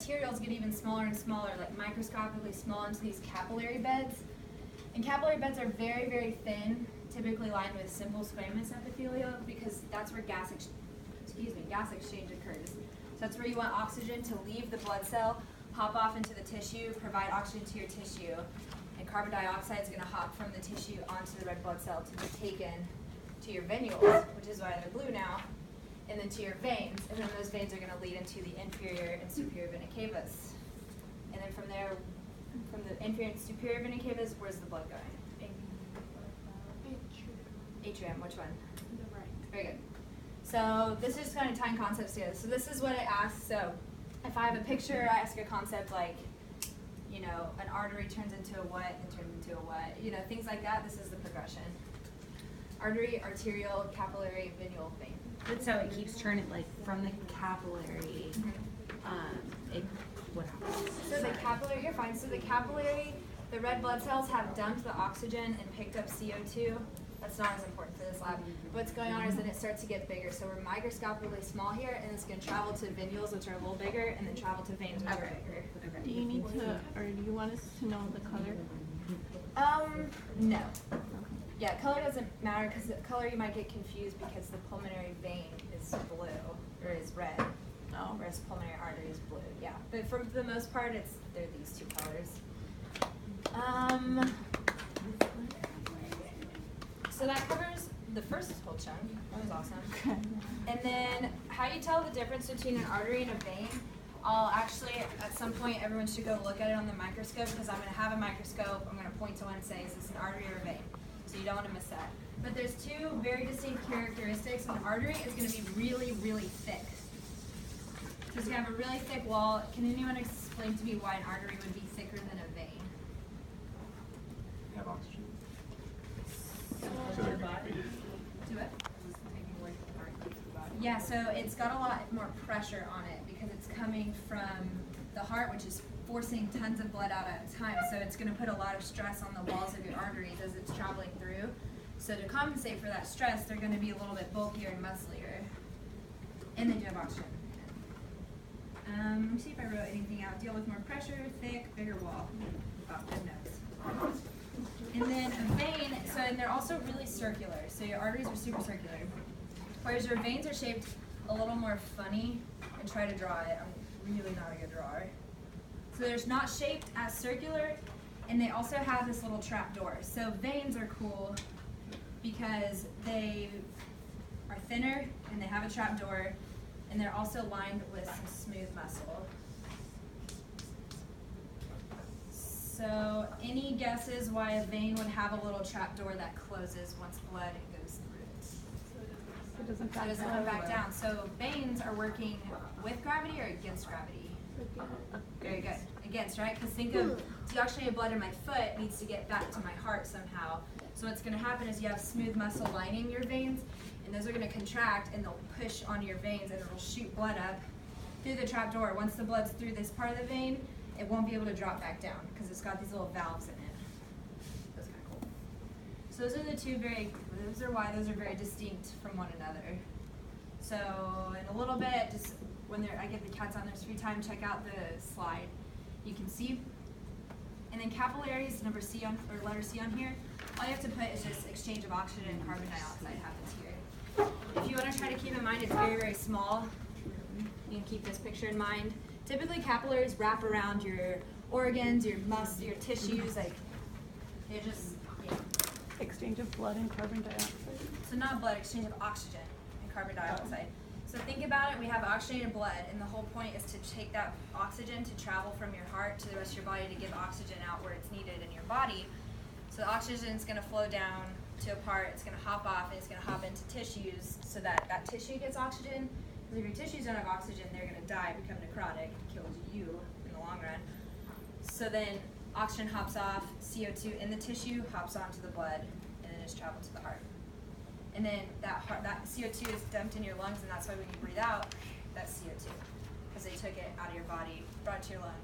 Materials get even smaller and smaller, like microscopically small, into these capillary beds. And capillary beds are very, very thin, typically lined with simple squamous epithelial, because that's where gas exchange occurs. So that's where you want oxygen to leave the blood cell, hop off into the tissue, provide oxygen to your tissue, and carbon dioxide is going to hop from the tissue onto the red blood cell to be taken to your venules, which is why they're blue now, and then to your veins, and then those veins are going to lead into the inferior and superior vena cavas. And then from there, from the inferior and superior vena cavas, where's the blood going? Atrium, which one? The right. Very good. So this is kind of tying concepts together. So this is what I ask. So if I have a picture, I ask a concept like, you know, an artery turns into a what and turns into a what, you know, things like that. This is the progression. Artery, arterial, capillary, venual, vein. That's how it keeps turning, like from the capillary. What happens? So the capillary, you're fine. So the capillary, the red blood cells have dumped the oxygen and picked up CO2. That's not as important for this lab. What's going on is that it starts to get bigger. So we're microscopically small here, and it's going to travel to venules, which are a little bigger, and then travel to veins, which are bigger. Do you need to, or do you want us to know the color? No. Yeah, color doesn't matter, because the color you might get confused because the pulmonary vein is blue, or is red, whereas pulmonary artery is blue, yeah. But for the most part, they're these two colors. So that covers the first whole chunk. That was awesome. And then how you tell the difference between an artery and a vein, I'll actually, at some point, everyone should go look at it on the microscope, because I'm going to have a microscope. I'm going to point to one and say, is this an artery or a vein? So you don't want to miss that. But there's two very distinct characteristics. An artery is going to be really, really thick. So it's going to have a really thick wall. Can anyone explain to me why an artery would be thicker than a vein? You have oxygen. Do it? Yeah, so it's got a lot more pressure on it because it's coming from the heart, which is forcing tons of blood out at a time. So it's going to put a lot of stress on the walls of your arteries as it's traveling through. So to compensate for that stress, they're going to be a little bit bulkier and musclier. And they do have oxygen. Let me see if I wrote anything out. Deal with more pressure, thick, bigger wall. Oh, good notes. And then a vein, and they're also really circular. So your arteries are super circular. Whereas your veins are shaped a little more funny, and try to draw it. I'm really not a good drawer. So they're not shaped as circular, and they also have this little trap door. So veins are cool because they are thinner, and they have a trap door, and they're also lined with some smooth muscle. So any guesses why a vein would have a little trap door that closes once blood goes through it? So it doesn't come back down. So veins are working with gravity or against gravity? Very good. Against, right? Because think of deoxygenated blood in my foot needs to get back to my heart somehow. So what's going to happen is you have smooth muscle lining your veins, and those are going to contract, and they'll push onto your veins, and it'll shoot blood up through the trap door. Once the blood's through this part of the vein, it won't be able to drop back down because it's got these little valves in it. That's kind of cool. So those are the two those are why those are very distinct from one another. So in a little bit, just when I get the cats on their free time, check out the slide. You can see. And then capillaries, letter C on here, all you have to put is just exchange of oxygen and carbon dioxide happens here. If you want to try to keep in mind, it's very, very small. You can keep this picture in mind. Typically, capillaries wrap around your organs, your muscles, your tissues. Like they're just exchange of blood and carbon dioxide. So not blood, exchange of oxygen and carbon dioxide. So think about it. We have oxygenated blood, and the whole point is to take that oxygen to travel from your heart to the rest of your body to give oxygen out where it's needed in your body. So the oxygen is going to flow down to a part. It's going to hop off, and it's going to hop into tissues so that that tissue gets oxygen. If your tissues don't have oxygen, they're going to die, become necrotic, and kills you in the long run. So then oxygen hops off, CO2 in the tissue hops onto the blood, and then it's traveled to the heart. And then that CO2 is dumped in your lungs, and that's why when you breathe out, that's CO2, because they took it out of your body, brought it to your lung,